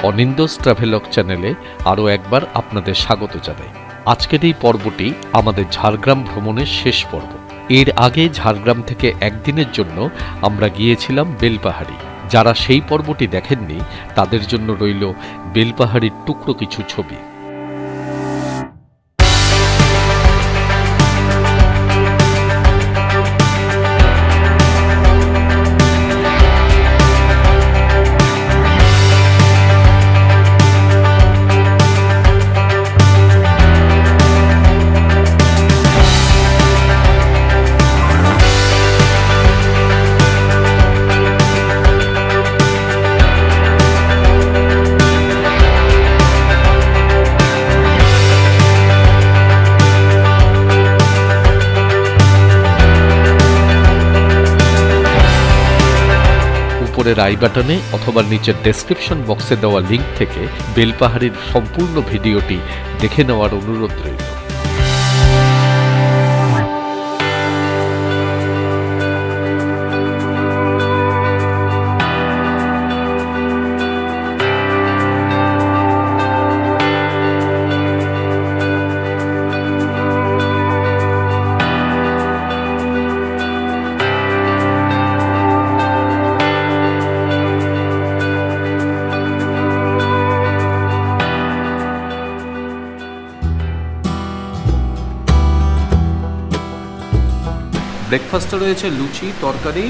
অনিন্দোস travelogue চ্যানেলে আরও একবার আপনাদের স্বাগত জানাই। আজকের এই পর্বটি আমাদের ঝাড়গ্রাম ভ্রমণের শেষ পর্ব। এর আগে ঝাড়গ্রাম থেকে একদিনের জন্য আমরা গিয়েছিলাম বেলপাহাড়ি। যারা সেই পর্বটি দেখেননি তাদের জন্য রইল বেলপাহাড়ির টুকরো কিছু ছবি। উপরের আই বাটনে অথবা নিচের ডেসক্রিপশন বক্সে দেওয়া লিঙ্ক থেকে বেলপাহাড়ির সম্পূর্ণ ভিডিওটি দেখে নেওয়ার অনুরোধ রইল। ব্রেকফাস্টে রয়েছে লুচি, তরকারি,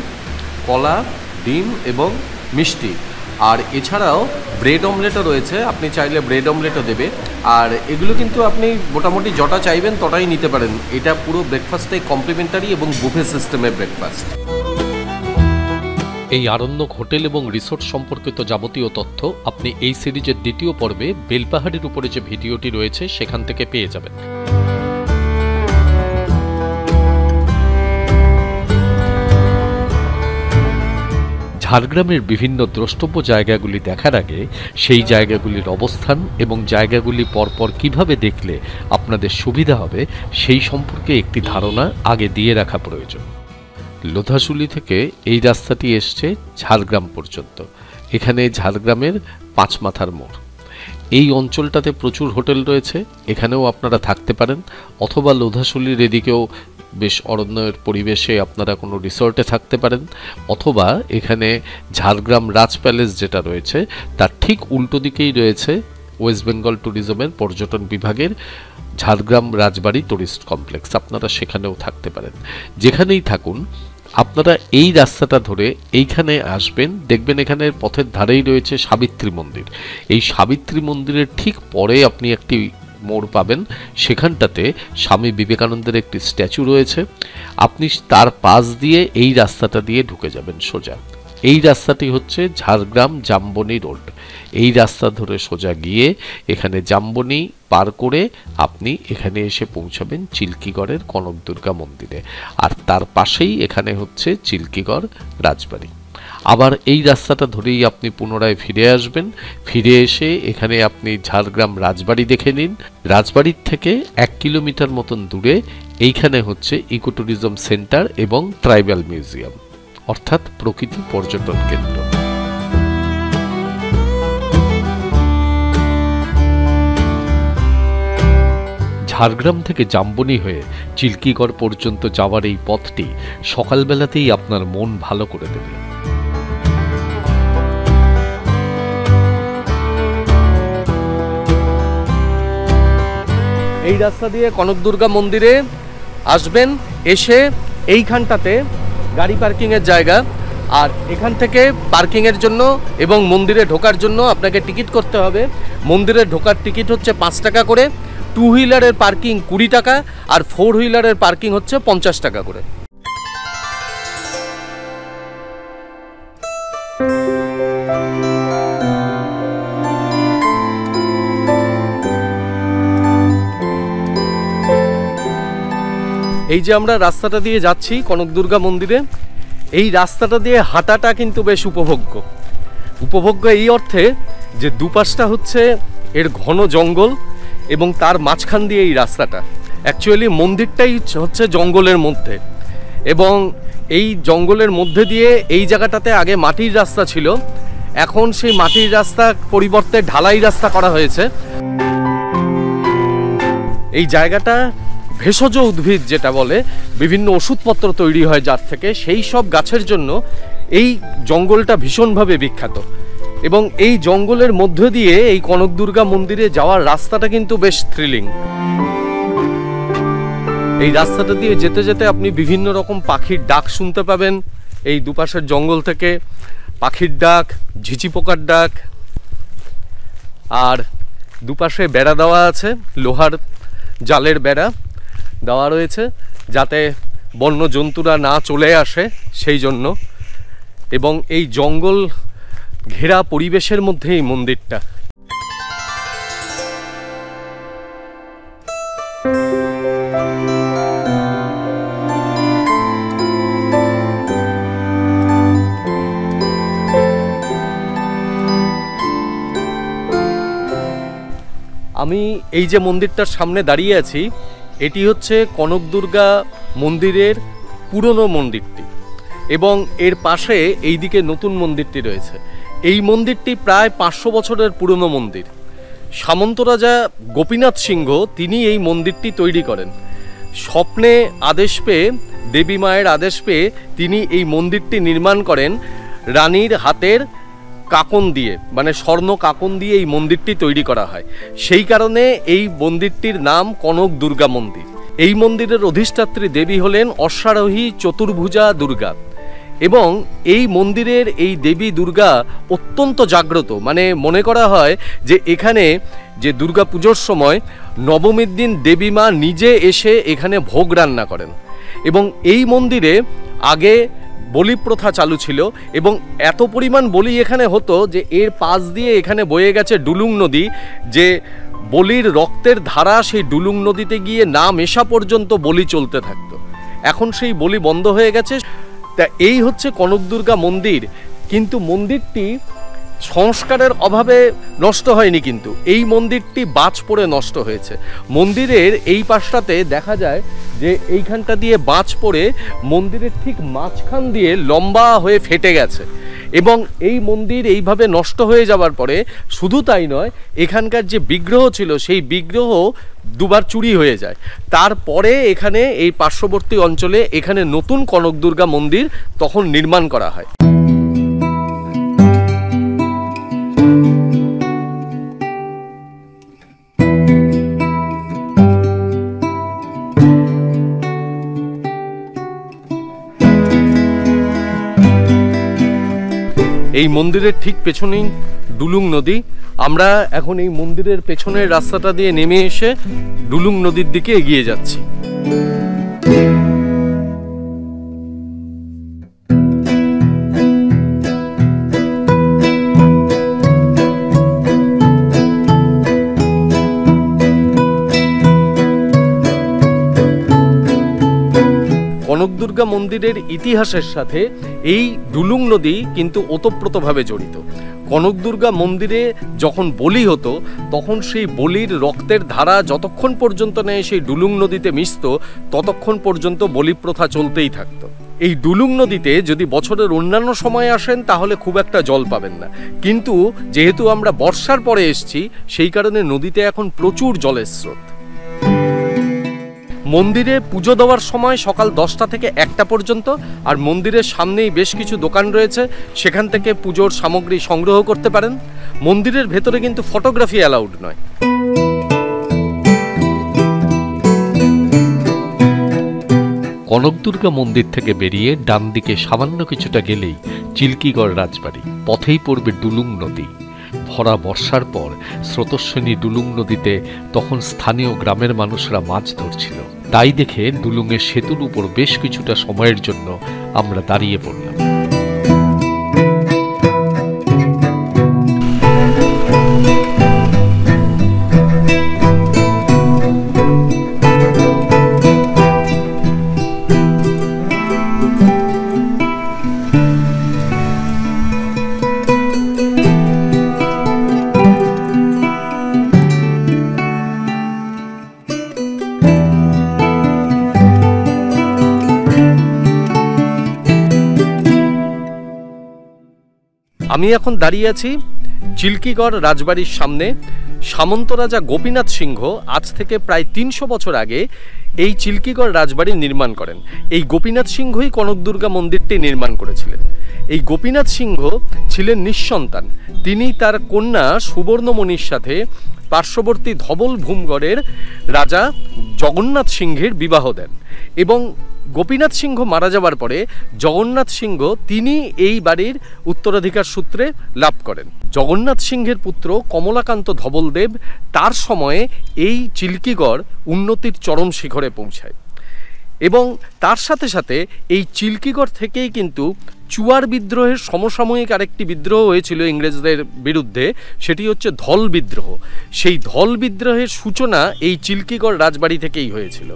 কলা, ডিম এবং মিষ্টি। আর এছাড়াও ব্রেড অমলেটও রয়েছে, আপনি চাইলে ব্রেড অমলেটও দেবে। আর এগুলো কিন্তু আপনি মোটামুটি যটা চাইবেন তটাই নিতে পারেন। এটা পুরো ব্রেকফাস্টে কমপ্লিমেন্টারি এবং বুফে সিস্টেমের ব্রেকফাস্ট। এই আরণ্যক হোটেল এবং রিসোর্ট সম্পর্কিত যাবতীয় তথ্য আপনি এই সিরিজের দ্বিতীয় পর্বে বেলপাহাড়ির উপরে যে ভিডিওটি রয়েছে সেখান থেকে পেয়ে যাবেন। ঝাড়গ্রামের বিভিন্ন দ্রষ্টব্য জায়গাগুলি দেখার আগে সেই জায়গাগুলির অবস্থান এবং জায়গাগুলি পরপর কিভাবে দেখলে আপনাদের সুবিধা হবে সেই সম্পর্কে একটি ধারণা আগে দিয়ে রাখা প্রয়োজন। লোধাশুলি থেকে এই রাস্তাটি এসছে ঝাড়গ্রাম পর্যন্ত। এখানে ঝাড়গ্রামের পাঁচমাথার মোড়। এই অঞ্চলটাতে প্রচুর হোটেল রয়েছে, এখানেও আপনারা থাকতে পারেন, অথবা লোধাশুলির এদিকেও বেশ অরণ্যের পরিবেশে আপনারা কোনো রিসর্টে থাকতে পারেন, অথবা এখানে ঝাড়গ্রাম রাজ প্যালেস যেটা রয়েছে তার ঠিক উল্টো দিকেই রয়েছে ওয়েস্ট বেঙ্গল ট্যুরিজমের পর্যটন বিভাগের ঝাড়গ্রাম রাজবাড়ি টুরিস্ট কমপ্লেক্স। আপনারা সেখানেও থাকতে পারেন। যেখানেই থাকুন আপনারা এই রাস্তাটা ধরে এইখানে আসবেন, দেখবেন এখানে পথের ধারেই রয়েছে সাবিত্রী মন্দির। এই সাবিত্রী মন্দিরের ঠিক পরে আপনি একটি মোড় পাবেন, সেখানটাতে স্বামী বিবেকানন্দের একটি স্ট্যাচু রয়েছে। আপনি তার পাশ দিয়ে এই রাস্তাটা দিয়ে ঢুকে যাবেন সোজা। এই রাস্তাটি হচ্ছে ঝাড়গ্রাম জাম্বনি রোড। এই রাস্তা ধরে সোজা গিয়ে এখানে জাম্বনি পার করে আপনি এখানে এসে পৌঁছাবেন চিল্কিগড়ের কনক দুর্গা মন্দিরে। আর তার পাশেই এখানে হচ্ছে চিল্কিগড় রাজবাড়ি। আবার এই রাস্তাটা ধরেই আপনি পুনরায় ফিরে আসবেন। ফিরে এসে এখানে আপনি ঝাড়গ্রাম রাজবাড়ি দেখে নিন। রাজবাড়ির থেকে 1 কিলোমিটার মতন দূরে এইখানে হচ্ছে ইকো ট্যুরিজম সেন্টার এবং ট্রাইবাল মিউজিয়াম, অর্থাৎ প্রকৃতি পর্যটন কেন্দ্র। ঝাড়গ্রাম থেকে জাম্বনি হয়ে চিল্কিগড় পর্যন্ত যাওয়ার এই পথটি সকালবেলাতেই আপনার মন ভালো করে দেবে। এই রাস্তা দিয়ে কনক দুর্গা মন্দিরে আসবেন, এসে এইখানটাতে গাড়ি পার্কিংয়ের জায়গা। আর এখান থেকে পার্কিংয়ের জন্য এবং মন্দিরে ঢোকার জন্য আপনাকে টিকিট করতে হবে। মন্দিরে ঢোকার টিকিট হচ্ছে 5 টাকা করে, 2 হুইলারের পার্কিং 20 টাকা, আর 4 হুইলারের পার্কিং হচ্ছে 50 টাকা করে। এই যে আমরা রাস্তাটা দিয়ে যাচ্ছি কনক দুর্গা মন্দিরে, এই রাস্তাটা দিয়ে হাঁটাটা কিন্তু বেশ উপভোগ্য এই অর্থে যে দুপাশটা হচ্ছে এর ঘন জঙ্গল এবং তার মাঝখান দিয়ে এই রাস্তাটা। অ্যাকচুয়ালি মন্দিরটাই হচ্ছে জঙ্গলের মধ্যে, এবং এই জঙ্গলের মধ্যে দিয়ে এই জায়গাটাতে আগে মাটির রাস্তা ছিল এখন সেই মাটির রাস্তা পরিবর্তে ঢালাই রাস্তা করা হয়েছে। এই জায়গাটা ভেষজ উদ্ভিদ যেটা বলে, বিভিন্ন ওষুধপত্র তৈরি হয় যার থেকে, সেই সব গাছের জন্য এই জঙ্গলটা ভীষণভাবে বিখ্যাত। এবং এই জঙ্গলের মধ্য দিয়ে এই কনক দুর্গা মন্দিরে যাওয়ার রাস্তাটা কিন্তু বেশ থ্রিলিং। এই রাস্তাটা দিয়ে যেতে যেতে আপনি বিভিন্ন রকম পাখির ডাক শুনতে পাবেন। এই দুপাশের জঙ্গল থেকে পাখির ডাক, ঝিঁচি পোকার ডাক। আর দুপাশে বেড়া দেওয়া আছে, লোহার জালের বেড়া দেওয়া রয়েছে যাতে বন্য জন্তুরা না চলে আসে সেই জন্য। এবং এই জঙ্গল ঘেরা পরিবেশের মধ্যে এই মন্দিরটা। আমি এই যে মন্দিরটার সামনে দাঁড়িয়ে আছি, এটি হচ্ছে কনক দুর্গা মন্দিরের পুরনো মন্দিরটি, এবং এর পাশে এই দিকে নতুন মন্দিরটি রয়েছে। এই মন্দিরটি প্রায় 500 বছরের পুরনো মন্দির। সামন্ত রাজা গোপীনাথ সিংহ তিনি এই মন্দিরটি তৈরি করেন। স্বপ্নে আদেশ পেয়ে, দেবী মায়ের আদেশ পেয়ে তিনি এই মন্দিরটি নির্মাণ করেন রানীর হাতের কাকন দিয়ে, মানে স্বর্ণ কাকন দিয়ে এই মন্দিরটি তৈরি করা হয়। সেই কারণে এই মন্দিরটির নাম কনক দুর্গা মন্দির। এই মন্দিরের অধিষ্ঠাত্রী দেবী হলেন অশ্বারোহী চতুর্ভুজা দুর্গা। এবং এই মন্দিরের এই দেবী দুর্গা অত্যন্ত জাগ্রত, মানে মনে করা হয় যে এখানে যে দুর্গা পুজোর সময় নবমীর দিন দেবী মা নিজে এসে এখানে ভোগ রান্না করেন। এবং এই মন্দিরে আগে বলি প্রথা চালু ছিল, এবং এত পরিমাণ বলি এখানে হতো যে এর পাশ দিয়ে এখানে বয়ে গেছে ডুলুং নদী, যে বলির রক্তের ধারা সেই ডুলুং নদীতে গিয়ে না মেশা পর্যন্ত বলি চলতে থাকতো। এখন সেই বলি বন্ধ হয়ে গেছে। তা এই হচ্ছে কনক দুর্গা মন্দির। কিন্তু মন্দিরটি সংস্কারের অভাবে নষ্ট হয়নি, কিন্তু এই মন্দিরটি বাজ পড়ে নষ্ট হয়েছে। মন্দিরের এই পাশটাতে দেখা যায় যে এইখানটা দিয়ে বাজ পড়ে মন্দিরের ঠিক মাঝখান দিয়ে লম্বা হয়ে ফেটে গেছে। এবং এই মন্দির এইভাবে নষ্ট হয়ে যাওয়ার পরে শুধু তাই নয়, এখানকার যে বিগ্রহ ছিল সেই বিগ্রহ দুবার চুরি হয়ে যায়। তারপরে এখানে এই পার্শ্ববর্তী অঞ্চলে এখানে নতুন কনক দুর্গা মন্দির তখন নির্মাণ করা হয়। এই মন্দিরের ঠিক পেছনেই ডুলুং নদী। আমরা এখন এই মন্দিরের পেছনের রাস্তাটা দিয়ে নেমে এসে ডুলুং নদীর দিকে এগিয়ে যাচ্ছি। কনক দুর্গা মন্দিরের ইতিহাসের সাথে এই ডুলুং নদী কিন্তু ওতপ্রোতভাবে জড়িত। কনক দুর্গা মন্দিরে যখন বলি হতো তখন সেই বলির রক্তের ধারা যতক্ষণ পর্যন্ত নেই সেই ডুলুং নদীতে মিশত, ততক্ষণ পর্যন্ত বলি প্রথা চলতেই থাকতো। এই ডুলুং নদীতে যদি বছরের অন্যান্য সময়ে আসেন তাহলে খুব একটা জল পাবেন না, কিন্তু যেহেতু আমরা বর্ষার পরে এসছি সেই কারণে নদীতে এখন প্রচুর জলের স্রোত। মন্দিরে পুজো দেওয়ার সময় সকাল 10টা থেকে 1টা পর্যন্ত, আর মন্দিরের সামনেই বেশ কিছু দোকান রয়েছে, সেখান থেকে পুজোর সামগ্রী সংগ্রহ করতে পারেন। মন্দিরের ভেতরে কিন্তু ফটোগ্রাফি অ্যালাউড নয়। কনক দুর্গা মন্দির থেকে বেরিয়ে ডান দিকে সামান্য কিছুটা গেলেই চিল্কিগড় রাজবাড়ি। পথেই পড়বে ডুলুং নদী। ভরা বর্ষার পর স্রোতস্বিনী ডুলুং নদীতে তখন স্থানীয় গ্রামের মানুষরা মাছ ধরছিল। তাই দেখে ডুলুংয়ের সেতুর উপর বেশ কিছুটা সময়ের জন্য আমরা দাঁড়িয়ে পড়লাম। আমি এখন দাঁড়িয়ে আছি চিল্কিগড় রাজবাড়ির সামনে। সামন্ত রাজা গোপীনাথ সিংহ আজ থেকে প্রায় ৩০০ বছর আগে এই চিল্কিগড় রাজবাড়ি নির্মাণ করেন। এই গোপীনাথ সিংহই কনকদুর্গা মন্দিরটি নির্মাণ করেছিলেন। এই গোপীনাথ সিংহ ছিলেন নিঃসন্তান। তিনি তার কন্যা সুবর্ণমণির সাথে পার্শ্ববর্তী ধবল ভূমগড়ের রাজা জগন্নাথ সিংহের বিবাহ দেন এবং গোপীনাথ সিংহ মারা যাওয়ার পরে জগন্নাথ সিংহ তিনি এই বাড়ির উত্তরাধিকার সূত্রে লাভ করেন। জগন্নাথ সিংহের পুত্র কমলাকান্ত ধবলদেব তার সময়ে এই চিল্কিগড় উন্নতির চরম শিখরে পৌঁছায় এবং তার সাথে সাথে এই চিল্কিগড় থেকেই কিন্তু চুয়ার বিদ্রোহের সমসাময়িক আরেকটি বিদ্রোহ হয়েছিল ইংরেজদের বিরুদ্ধে, সেটি হচ্ছে ধল বিদ্রোহ। সেই ধল বিদ্রোহের সূচনা এই চিল্কিগড় রাজবাড়ি থেকেই হয়েছিল।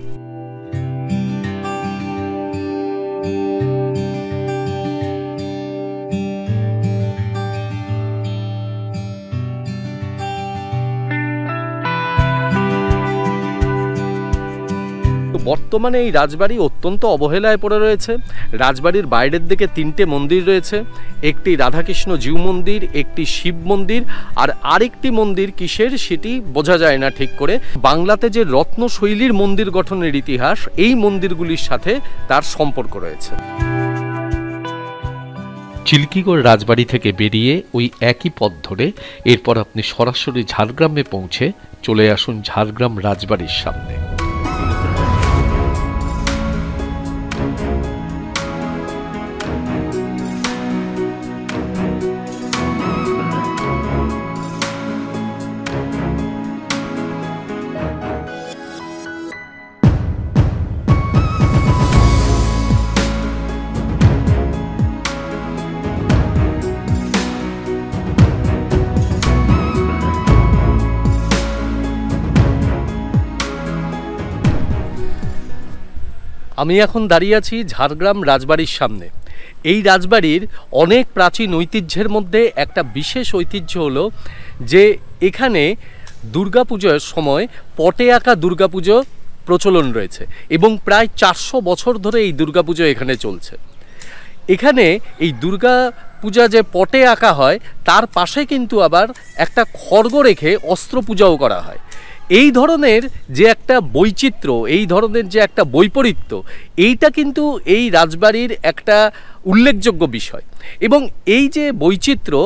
বর্তমানে এই রাজবাড়ি অত্যন্ত অবহেলায় পড়ে রয়েছে। রাজবাড়ির বাইরের দিকে 3টে মন্দির রয়েছে, একটি রাধাকৃষ্ণ জিউ মন্দির, একটি শিব মন্দির, আর আরেকটি মন্দির কিসের সেটি বোঝা যায় না ঠিক করে। বাংলাতে যে রত্ন শৈলীর মন্দির গঠনের ইতিহাস, এই মন্দিরগুলির সাথে তার সম্পর্ক রয়েছে। চিল্কিগড় রাজবাড়ি থেকে বেরিয়ে ওই একই পথ ধরে এরপর আপনি সরাসরি ঝাড়গ্রামে পৌঁছে চলে আসুন ঝাড়গ্রাম রাজবাড়ির সামনে। আমি এখন দাঁড়িয়ে আছি ঝাড়গ্রাম রাজবাড়ির সামনে। এই রাজবাড়ির অনেক প্রাচীন ঐতিহ্যের মধ্যে একটা বিশেষ ঐতিহ্য হলো যে এখানে দুর্গাপুজোর সময় পটে আঁকা দুর্গাপুজো প্রচলন রয়েছে এবং প্রায় 400 বছর ধরে এই দুর্গাপুজো এখানে চলছে। এখানে এই দুর্গা পূজা যে পটে আঁকা হয় তার পাশে কিন্তু আবার একটা খড়গ রেখে অস্ত্র পূজাও করা হয়। এই ধরনের যে একটা বৈচিত্র্য, এই ধরনের যে একটা বৈপরীত্য, এইটা কিন্তু এই রাজবাড়ির একটা উল্লেখযোগ্য বিষয়। এবং এই যে বৈচিত্র্য,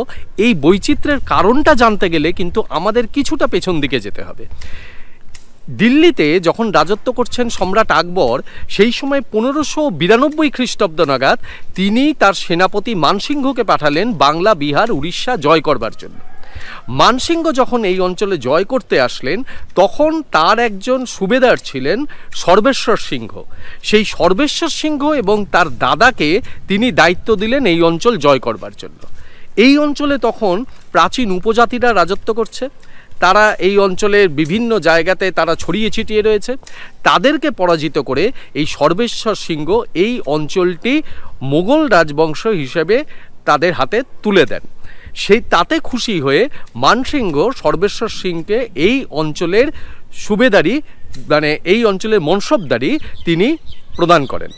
এই বৈচিত্র্যের কারণটা জানতে গেলে কিন্তু আমাদের কিছুটা পেছন দিকে যেতে হবে। দিল্লিতে যখন রাজত্ব করছেন সম্রাট আকবর, সেই সময় 1592 খ্রিস্টাব্দ নাগাদ তিনি তার সেনাপতি মানসিংহকে পাঠালেন বাংলা, বিহার, উড়িষ্যা জয় করবার জন্য। মানসিংহ যখন এই অঞ্চলে জয় করতে আসলেন তখন তার একজন সুবেদার ছিলেন সর্বেশ্বর সিংহ। সেই সর্বেশ্বর সিংহ এবং তার দাদাকে তিনি দায়িত্ব দিলেন এই অঞ্চল জয় করবার জন্য। এই অঞ্চলে তখন প্রাচীন উপজাতিরা রাজত্ব করছে। তারা এই অঞ্চলের বিভিন্ন জায়গাতে তারা ছড়িয়ে ছিটিয়ে রয়েছে। তাদেরকে পরাজিত করে এই সর্বেশ্বর সিংহ এই অঞ্চলটি মোগল রাজবংশ হিসেবে তাদের হাতে তুলে দেন। তাতে খুশি হয়ে মানসিংহ সর্বেশ্বর সিংকে এই অঞ্চলের সুবেদারি, মানে এই অঞ্চলের মনসবদারি তিনি প্রদান করেন।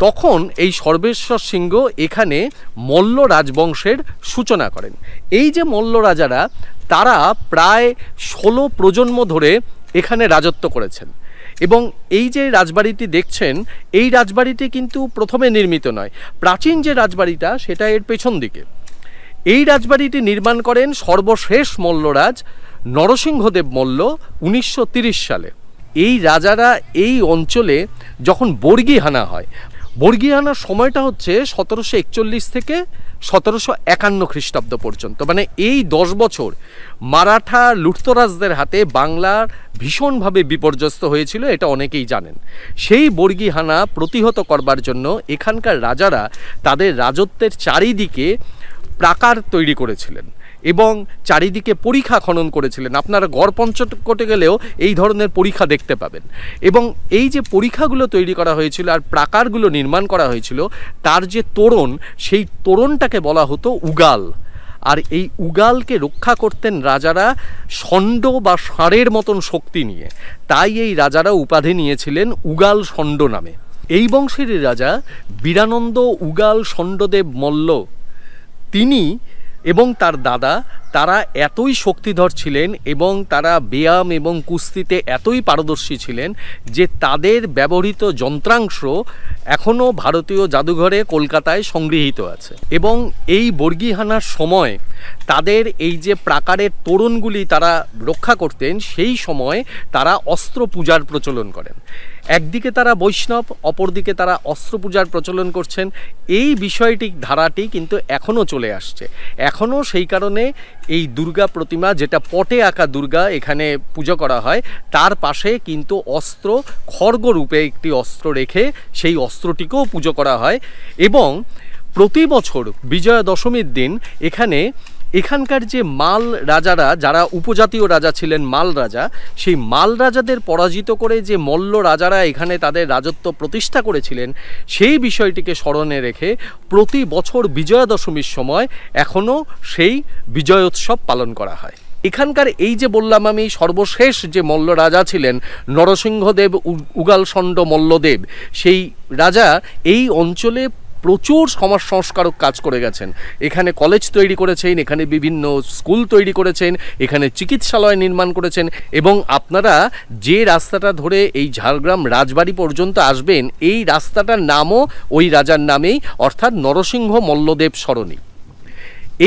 তখন এই সর্বেশ্বর সিংহ এখানে মল্ল রাজবংশের সূচনা করেন। এই যে মল্ল রাজারা, তারা প্রায় 16 প্রজন্ম ধরে এখানে রাজত্ব করেছেন। এবং এই যে রাজবাড়িটি দেখছেন, এই রাজবাড়িটি কিন্তু প্রথমে নির্মিত নয়। প্রাচীন যে রাজবাড়িটা সেটা এর পেছন দিকে। এই রাজবাড়িটি নির্মাণ করেন সর্বশেষ মল্লরাজ নরসিংহদেব মল্ল 1930 সালে। এই রাজারা এই অঞ্চলে যখন বর্গীহানা হয়, বর্গীহানার সময়টা হচ্ছে 1741 থেকে 1751 খ্রিস্টাব্দ পর্যন্ত, মানে এই 10 বছর মারাঠা লুঠতরাজদের হাতে বাংলার ভীষণভাবে বিপর্যস্ত হয়েছিল, এটা অনেকেই জানেন। সেই বর্গীহানা প্রতিহত করবার জন্য এখানকার রাজারা তাদের রাজত্বের চারিদিকে প্রাকার তৈরি করেছিলেন এবং চারিদিকে পরিখা খনন করেছিলেন। আপনারা গড় পঞ্চকোটে গেলেও এই ধরনের পরিখা দেখতে পাবেন। এবং এই যে পরিখাগুলো তৈরি করা হয়েছিল আর প্রাকারগুলো নির্মাণ করা হয়েছিল, তার যে তোরণ, সেই তোরণটাকে বলা হতো উগাল। আর এই উগালকে রক্ষা করতেন রাজারা ষণ্ড বা ষাঁড়ের মতন শক্তি নিয়ে। তাই এই রাজারা উপাধি নিয়েছিলেন উগাল ষণ্ড নামে। এই বংশের রাজা বীরানন্দ উগাল ষণ্ডদেব মল্ল তিনি এবং তার দাদা তারা এতই শক্তিধর ছিলেন এবং তারা ব্যায়াম এবং কুস্তিতে এতই পারদর্শী ছিলেন যে তাদের ব্যবহৃত যন্ত্রাংশ এখনও ভারতীয় জাদুঘরে কলকাতায় সংগৃহীত আছে। এবং এই বর্গীহানার সময় তাদের এই যে প্রাকারের তোরণগুলি তারা রক্ষা করতেন, সেই সময় তারা অস্ত্র পূজার প্রচলন করেন। একদিকে তারা বৈষ্ণব, অপরদিকে তারা অস্ত্র পূজার প্রচলন করছেন। এই বিষয়টি ধারাটি কিন্তু এখনও চলে আসছে। এখনও সেই কারণে এই দুর্গা প্রতিমা, যেটা পটে আঁকা দুর্গা এখানে পুজো করা হয়, তার পাশে কিন্তু অস্ত্র, খড়গরূপে একটি অস্ত্র রেখে সেই অস্ত্রটিকেও পুজো করা হয়। এবং প্রতি বছর বিজয়া দশমীর দিন এখানকার যে মাল রাজারা, যারা উপজাতীয় রাজা ছিলেন, মাল রাজা, সেই মাল রাজাদের পরাজিত করে যে মল্ল রাজারা এখানে তাদের রাজত্ব প্রতিষ্ঠা করেছিলেন, সেই বিষয়টিকে স্মরণে রেখে প্রতি বছর বিজয়া দশমীর সময় এখনও সেই বিজয়োৎসব পালন করা হয়। এখানকার এই যে বললাম আমি, সর্বশেষ যে মল্ল রাজা ছিলেন নরসিংহদেব উগালচন্ড মল্লদেব, সেই রাজা এই অঞ্চলে প্রচুর সমাজ সংস্কারক কাজ করে গেছেন। এখানে কলেজ তৈরি করেছেন, এখানে বিভিন্ন স্কুল তৈরি করেছেন, এখানে চিকিৎসালয় নির্মাণ করেছেন। এবং আপনারা যে রাস্তাটা ধরে এই ঝাড়গ্রাম রাজবাড়ি পর্যন্ত আসবেন, এই রাস্তাটার নামও ওই রাজার নামেই, অর্থাৎ নরসিংহ মল্লদেব সরণি।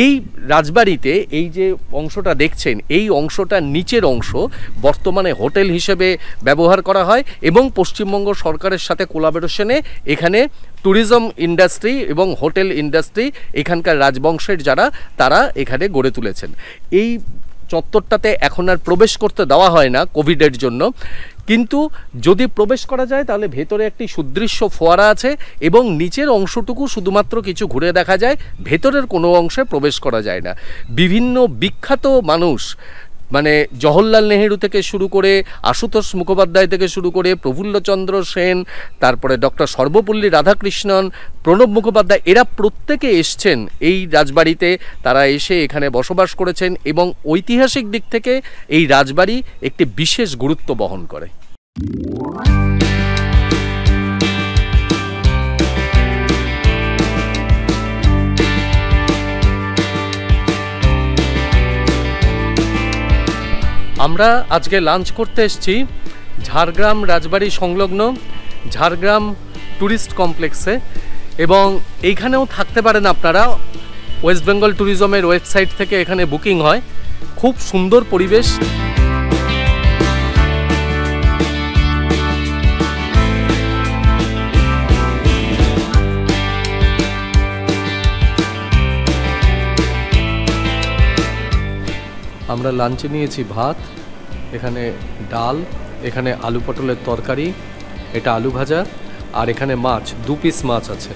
এই রাজবাড়িতে এই যে অংশটা দেখছেন, এই অংশটা নিচের অংশ বর্তমানে হোটেল হিসেবে ব্যবহার করা হয় এবং পশ্চিমবঙ্গ সরকারের সাথে কোলাবোরেশনে এখানে ট্যুরিজম ইন্ডাস্ট্রি এবং হোটেল ইন্ডাস্ট্রি এখানকার রাজবংশের যারা, তারা এখানে গড়ে তুলেছেন। এই চত্বরটাতে এখন আর প্রবেশ করতে দেওয়া হয় না কোভিডের জন্য, কিন্তু যদি প্রবেশ করা যায় তাহলে ভেতরে একটি সুদৃশ্য ফোয়ারা আছে এবং নিচের অংশটুকু শুধুমাত্র কিছু ঘুরে দেখা যায়, ভেতরের কোনো অংশে প্রবেশ করা যায় না। বিভিন্ন বিখ্যাত মানুষ, মানে জওহরলাল নেহেরু থেকে শুরু করে, আশুতোষ মুখোপাধ্যায় থেকে শুরু করে, প্রফুল্লচন্দ্র সেন, তারপরে ডক্টর সর্বপল্লী রাধাকৃষ্ণন, প্রণব মুখোপাধ্যায়, এরা প্রত্যেকে এসছেন এই রাজবাড়িতে। তারা এসে এখানে বসবাস করেছেন এবং ঐতিহাসিক দিক থেকে এই রাজবাড়ি একটি বিশেষ গুরুত্ব বহন করে। আমরা আজকে লাঞ্চ করতে এসেছি ঝাড়গ্রাম রাজবাড়ি সংলগ্ন ঝাড়গ্রাম ট্যুরিস্ট কমপ্লেক্সে, এবং এইখানেও থাকতে পারেন আপনারা। ওয়েস্ট বেঙ্গল ট্যুরিজমের ওয়েবসাইট থেকে এখানে বুকিং হয়। খুব সুন্দর পরিবেশ। আমরা লাঞ্চে নিয়েছি ভাত, এখানে ডাল, এখানে আলু পটলের তরকারি, এটা আলু ভাজা, আর এখানে মাছ, 2 পিস মাছ আছে,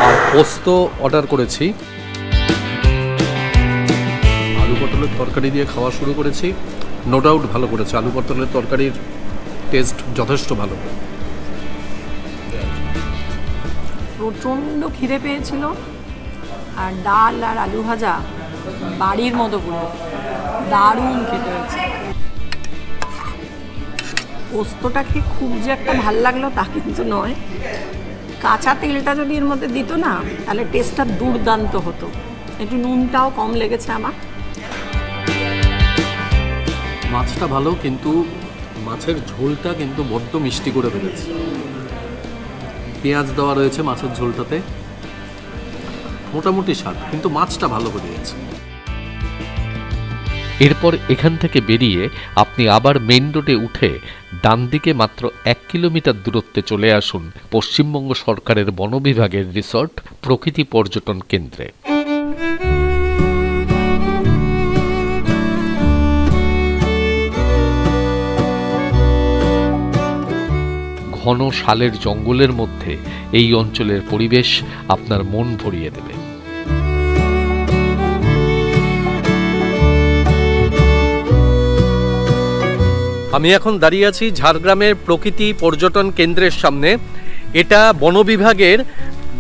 আর পোস্ত অর্ডার করেছি। আলু পটলের তরকারি দিয়ে খাওয়া শুরু করেছি। নো ডাউট ভালো করেছে, আলু পটলের তরকারির টেস্ট যথেষ্ট ভালো। প্রচণ্ড খিদে পেয়েছিল, আর ডাল আর আলু ভাজা বাড়ির মতো পুরো দারুণ খেতে হয়েছে। পোস্তটা খেয়ে খুব যে একটা ভাল লাগলো তা কিন্তু নয়, কাঁচা তেলটা যদি এর মধ্যে দিত না তাহলে টেস্টটা দুর্দান্ত হতো। একটু নুনটাও কম লেগেছে আমার। মাছটা ভালো, কিন্তু মাছের ঝোলটা কিন্তু বড্ড মিষ্টি করে ফেলেছে। পেঁয়াজ দেওয়া রয়েছে মাছের ঝোলটাতে, মোটামুটি স্বাদ, কিন্তু মাছটা ভালো বেরিয়েছে। এরপর এখান থেকে বেরিয়ে আপনি আবার মেইন রোডে উঠে ডান দিকে মাত্র 1 কিলোমিটার দূরত্বে চলে আসুন পশ্চিমবঙ্গ সরকারের বন বিভাগের রিসর্ট প্রকৃতি পর্যটন কেন্দ্রে। ঘন শালের জঙ্গলের মধ্যে এই অঞ্চলের পরিবেশ আপনার মন ভরিয়ে দেবে। আমি এখন দাঁড়িয়ে আছি ঝাড়গ্রামের প্রকৃতি পর্যটন কেন্দ্রের সামনে। এটা বন বিভাগের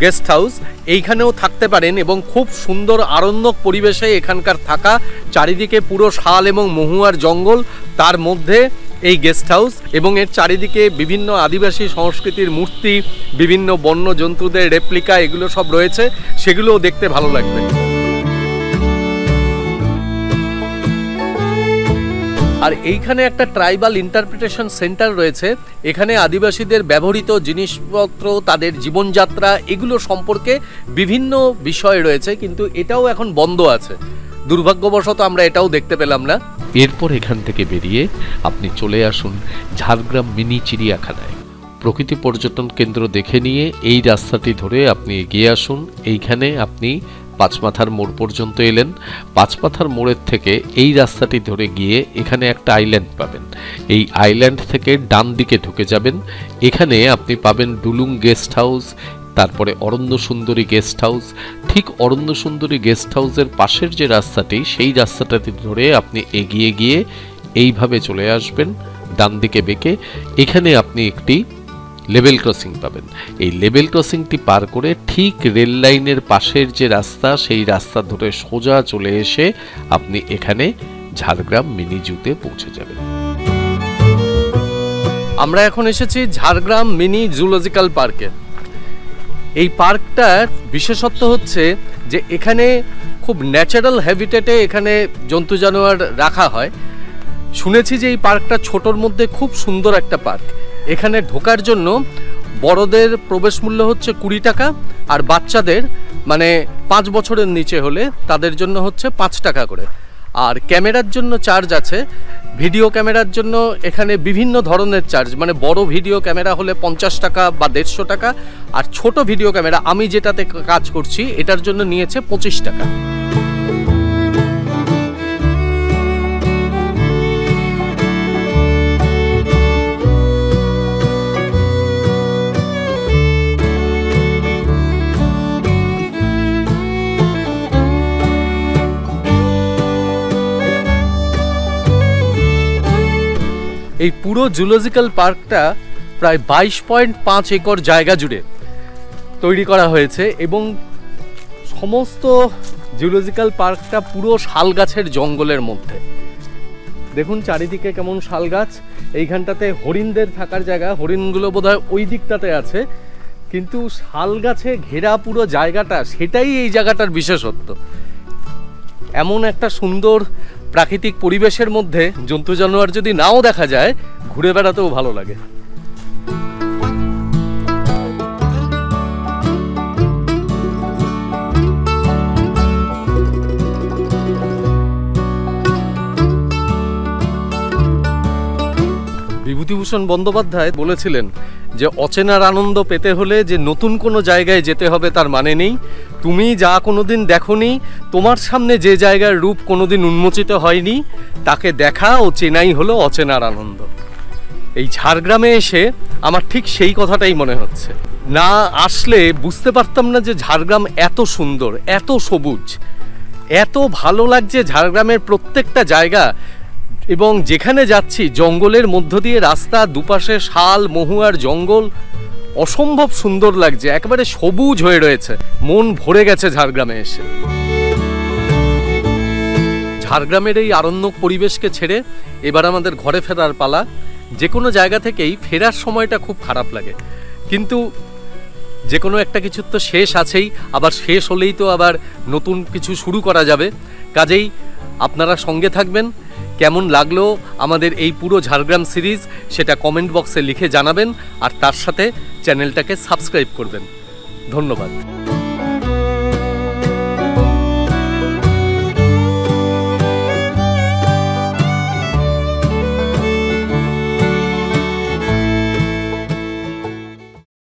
গেস্ট হাউস, এইখানেও থাকতে পারেন এবং খুব সুন্দর আরণ্যক পরিবেশে এখানকার থাকা। চারিদিকে পুরো শাল এবং মহুয়ার জঙ্গল, তার মধ্যে এই গেস্ট হাউস, এবং এর চারিদিকে বিভিন্ন আদিবাসী সংস্কৃতির মূর্তি, বিভিন্ন বন্য জন্তুদের রেপ্লিকা, এগুলো সব রয়েছে, সেগুলোও দেখতে ভালো লাগবে। আর এইখানে একটা ট্রাইবাল ইন্টারপ্রিটেশন সেন্টার রয়েছে। এখানে আদিবাসীদের ব্যবহৃত জিনিসপত্র, তাদের জীবনযাত্রা, এগুলো সম্পর্কে বিভিন্ন বিষয় রয়েছে, কিন্তু এটাও এখন বন্ধ আছে। দুর্ভাগ্যবশত আমরা এটাও দেখতে পেলাম না। এরপর এখান থেকে বেরিয়ে আপনি চলে আসুন ঝাড়গ্রাম মিনি চিড়িয়াখানায়। প্রকৃতি পর্যটন কেন্দ্র দেখে নিয়ে এই রাস্তাটি ধরে আপনি এগিয়ে আসুন। এইখানে আপনি পাঁচমাথার মোড় পর্যন্ত এলেন। পাঁচমাথার মোড়ের থেকে এই রাস্তাটি ধরে গিয়ে এখানে একটা আইল্যান্ড পাবেন। এই আইল্যান্ড থেকে ডান দিকে ঢুকে যাবেন। এখানে আপনি পাবেন ডুলুং গেস্ট হাউস, তারপরে অরণ্য সুন্দরী গেস্ট হাউস। ঠিক অরণ্য সুন্দরী গেস্ট হাউসের পাশের যে রাস্তাটি, সেই রাস্তাটি ধরে আপনি এগিয়ে গিয়ে এইভাবে চলে আসবেন ডান দিকে বেঁকে। এখানে আপনি একটি লেভেল ক্রসিং পাবেন। এই লেভেল ক্রসিংটি পার করে ঠিক রেল লাইনের পাশের যে রাস্তা, সেই রাস্তা ধরে সোজা চলে এসে আপনি এখানে ঝাড়গ্রাম মিনি জুতে পৌঁছে যাবেন। আমরা এখন এসেছি ঝাড়গ্রাম মিনি জুলজিক্যাল পার্কে। এই পার্কটার বিশেষত্ব হচ্ছে যে এখানে খুব ন্যাচারাল হ্যাবিটেটে এখানে জন্তু জানোয়ার রাখা হয়। শুনেছি যে এই পার্কটা ছোটোর মধ্যে খুব সুন্দর একটা পার্ক। এখানে ঢোকার জন্য বড়দের প্রবেশ মূল্য হচ্ছে 20 টাকা, আর বাচ্চাদের মানে 5 বছরের নিচে হলে তাদের জন্য হচ্ছে 5 টাকা করে। আর ক্যামেরার জন্য চার্জ আছে। ভিডিও ক্যামেরার জন্য এখানে বিভিন্ন ধরনের চার্জ, মানে বড় ভিডিও ক্যামেরা হলে 50 টাকা বা 150 টাকা, আর ছোট ভিডিও ক্যামেরা, আমি যেটাতে কাজ করছি, এটার জন্য নিয়েছে 25 টাকা। এই পুরো জুলজিক্যাল পার্কটা প্রায় 22.5 একর জায়গা জুড়ে তৈরি করা হয়েছে, এবং সমস্ত জুলজিক্যাল পার্কটা পুরো শাল গাছের জঙ্গলের মধ্যে। দেখুন চারিদিকে কেমন শাল গাছ। এইখানটাতে হরিণদের থাকার জায়গা, হরিণগুলো বোধহয় ওই দিকটাতে আছে, কিন্তু শাল গাছে ঘেরা পুরো জায়গাটা, সেটাই এই জায়গাটার বিশেষত্ব। এমন একটা সুন্দর প্রাকৃতিক পরিবেশের মধ্যে জন্তু জানোয়ার যদি নাও দেখা যায়, ঘুরে বেড়াতেও ভালো লাগে। বিভূতিভূষণ বন্দ্যোপাধ্যায় বলেছিলেন যে অচেনার আনন্দ পেতে হলে যে নতুন কোনো জায়গায় যেতে হবে তার মানে নেই। তুমি যা কোনোদিন দেখোনি, তোমার সামনে যে জায়গার রূপ কোনোদিন উন্মোচিত হয়নি, তাকে দেখা ও চেনাই হলো অচেনার আনন্দ। এই ঝাড়গ্রামে এসে আমার ঠিক সেই কথাটাই মনে হচ্ছে। না আসলে বুঝতে পারতাম না যে ঝাড়গ্রাম এত সুন্দর, এত সবুজ, এত ভালো লাগছে ঝাড়গ্রামের প্রত্যেকটা জায়গা। এবং যেখানে যাচ্ছি জঙ্গলের মধ্য দিয়ে রাস্তা, দুপাশে শাল, মহুয়ার জঙ্গল, অসম্ভব সুন্দর লাগছে, একেবারে সবুজ হয়ে রয়েছে। মন ভরে গেছে ঝাড়গ্রামে এসে। ঝাড়গ্রামের এই আরণ্যক পরিবেশকে ছেড়ে এবার আমাদের ঘরে ফেরার পালা। যে কোনো জায়গা থেকেই ফেরার সময়টা খুব খারাপ লাগে, কিন্তু যে কোনো একটা কিছুর তো শেষ আছেই, আবার শেষ হলেই তো আবার নতুন কিছু শুরু করা যাবে। কাজেই আপনারা সঙ্গে থাকবেন। কেমন লাগলো আমাদের এই পুরো ঝাড়গ্রাম সিরিজ, সেটা কমেন্ট বক্সে লিখে জানাবেন, আর তার সাথে চ্যানেলটাকে সাবস্ক্রাইব করবেন। ধন্যবাদ।